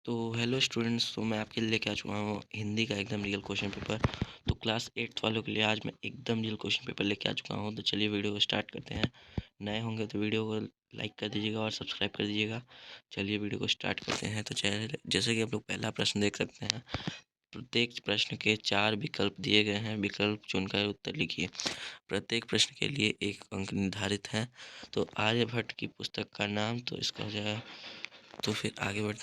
तो hello students, तो मैं आपके लिए लेके आ चुका हूँ हिंदी का एकदम रियल क्वेश्चन पेपर। तो क्लास 8th वालों के लिए आज मैं एकदम रियल क्वेश्चन पेपर लेके आ चुका हूँ। तो चलिए वीडियो को स्टार्ट करते हैं। नए होंगे तो वीडियो को लाइक कर दीजिएगा और सब्सक्राइब कर दीजिएगा। चलिए वीडियो को स्टार्ट करते हैं। तो चलिए, जैसे कि आप लोग पहला प्रश्न देख सकते हैं। प्रत्येक प्रश्न के 4 विकल्प दिए गए हैं। विकल्प चुनकर उत्तर लिखिए। प्रत्येक प्रश्न के लिए 1 अंक निर्धारित है। तो आर्यभट्ट की पुस्तक का नाम, तो इसका हो जाएगा। तो फिर आगे बढ़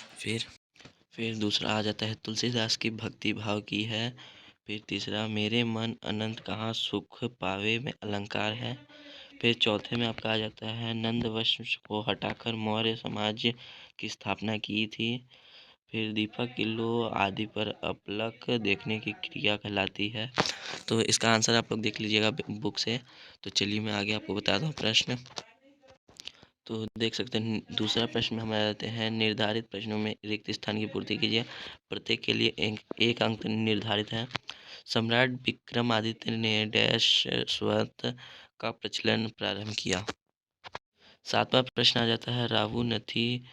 फिर दूसरा आ जाता है तुलसीदास की भक्ति भाव की है। फिर तीसरा मेरे मन अनंत कहाँ सुख पावे में अलंकार है। फिर चौथे में आपका आ जाता है नंदवंश को हटाकर मौर्य समाज की स्थापना की थी। फिर दीपक किलो आदि पर अपलक देखने की क्रिया कहलाती है। तो इसका आंसर आप लोग देख लीजिएगा बुक से। तो चलिए मैं आगे आपको बता दूं प्रश्न। तो देख सकते हैं दूसरा प्रश्न में हम आ जाते हैं निर्धारित प्रश्नों में रिक्त स्थान की पूर्ति कीजिए। प्रत्येक के लिए एक अंक निर्धारित है। सम्राट विक्रमादित्य ने डैश स्वत का प्रचलन प्रारंभ किया। सातवां प्रश्न आ जाता है रावनुरथी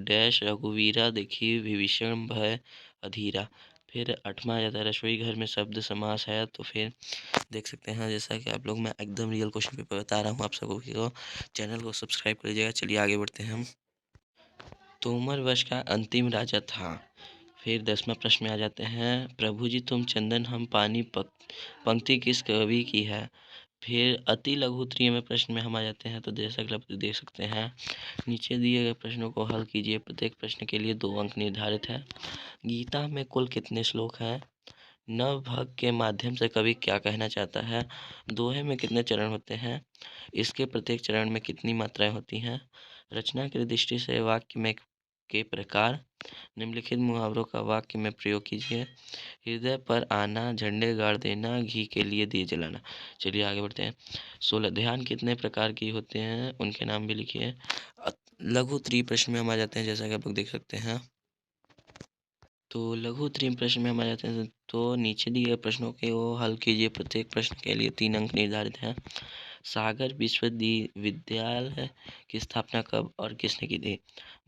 डैश रघुवीरा देखी विभीषण भय अधीरा। फिर आठवां आ जाता है रसोई घर में शब्द समास है। तो फिर देख सकते हैं, जैसा कि आप लोग, मैं एकदम रियल क्वेश्चन पेपर बता रहा हूँ आप सबको को चैनल को सब्सक्राइब कर लीजिएगा। चलिए आगे बढ़ते हैं हम। तोमर वंश का अंतिम राजा था। फिर 10वां प्रश्न में आ जाते हैं प्रभु जी तुम चंदन हम पानी पंक्ति किस कवि की है। फिर अति लघु उत्तरीय प्रश्न में हम आ जाते हैं। तो जैसा कि आप देख सकते हैं नीचे दिए गए प्रश्नों को हल कीजिए। प्रत्येक प्रश्न के लिए 2 अंक निर्धारित है। गीता में कुल कितने श्लोक हैं। नवभाग के माध्यम से कवि क्या कहना चाहता है। दोहे में कितने चरण होते हैं। इसके प्रत्येक चरण में कितनी मात्राएं होती हैं। रचना की दृष्टि से वाक्य में के प्रकार। निम्नलिखित मुहावरों का वाक्य में प्रयोग कीजिए। हृदय पर आना, झंडे गाड़ देना, घी के लिए दिए जलाना। चलिए आगे बढ़ते हैं। 16 ध्यान कितने प्रकार की होते हैं, उनके नाम भी लिखिए। लघु त्रि प्रश्न में हम आ जाते हैं, जैसा कि आप लोग देख सकते हैं। तो लघु उत्तरीय प्रश्न में हम आ जाते हैं। तो नीचे दिए गए प्रश्नों के वो हल कीजिए। प्रत्येक प्रश्न के लिए 3 अंक निर्धारित हैं। सागर विश्वविद्यालय की स्थापना कब और किसने की थी।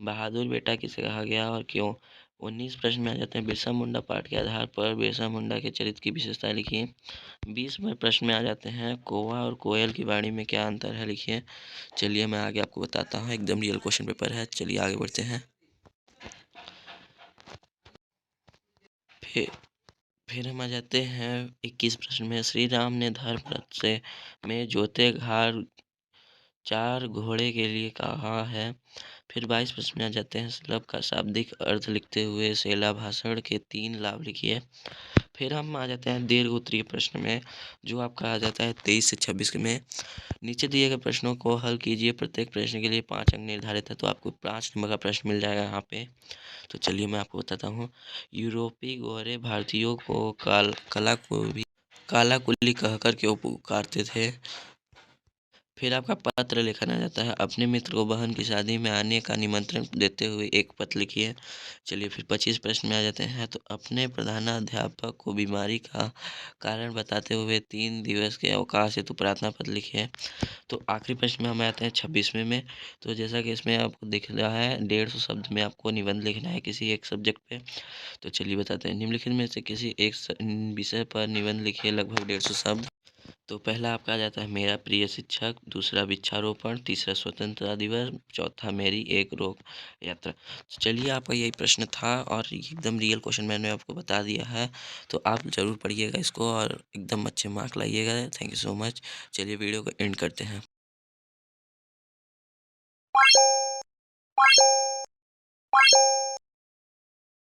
बहादुर बेटा किसे कहा गया और क्यों। 19 प्रश्न में आ जाते हैं बिरसा मुंडा पाठ के आधार पर बिरसा मुंडा के चरित्र की विशेषता लिखिए। 20वें प्रश्न में आ जाते हैं कौवा और कोयल की वाणी में क्या अंतर है, लिखिए। चलिए मैं आगे आपको बताता हूँ, एकदम रियल क्वेश्चन पेपर है। चलिए आगे बढ़ते हैं। फिर फिर हम आ जाते हैं 21 प्रश्न में श्री राम ने धर्मरथ से में जोते घाट 4 घोड़े के लिए कहा है। फिर 22 प्रश्न में आ जाते हैं श्लोक का शाब्दिक अर्थ लिखते हुए शेला भाषण के 3 लाभ लिखिए। फिर हम आ जाते हैं दीर्घ उत्तरीय प्रश्न में, जो आपका आ जाता है 23 से 26 में। नीचे दिए गए प्रश्नों को हल कीजिए। प्रत्येक प्रश्न के लिए 5 अंक निर्धारित है। तो आपको 5 नंबर का प्रश्न मिल जाएगा यहाँ पे। तो चलिए मैं आपको बताता हूँ। यूरोपीय गोरे भारतीयों को काला कुली कहकर क्यों पुकारते थे। फिर आपका पत्र लिखा जाता है। अपने मित्र को बहन की शादी में आने का निमंत्रण देते हुए एक पत्र लिखिए। चलिए फिर 25 प्रश्न में आ जाते हैं। तो अपने प्रधानाध्यापक को बीमारी का कारण बताते हुए 3 दिवस के अवकाश हेतु प्रार्थना पत्र लिखिए। तो आखिरी प्रश्न में हम आते हैं 26वें में। तो जैसा कि इसमें आपको दिख रहा है 150 शब्द में आपको निबंध लिखना है किसी एक सब्जेक्ट पे। तो चलिए बताते हैं। निम्नलिखित में से किसी एक विषय पर निबंध लिखिए, लगभग 150 शब्द। तो पहला आपका आ जाता है मेरा प्रिय शिक्षक, दूसरा वृक्षारोपण, तीसरा स्वतंत्रता दिवस, चौथा मेरी एक रोग यात्रा। तो चलिए आपका यही प्रश्न था और एकदम रियल क्वेश्चन मैंने आपको बता दिया है। तो आप ज़रूर पढ़िएगा इसको और एकदम अच्छे मार्क लाइएगा। Thank you so much. चलिए वीडियो को एंड करते हैं।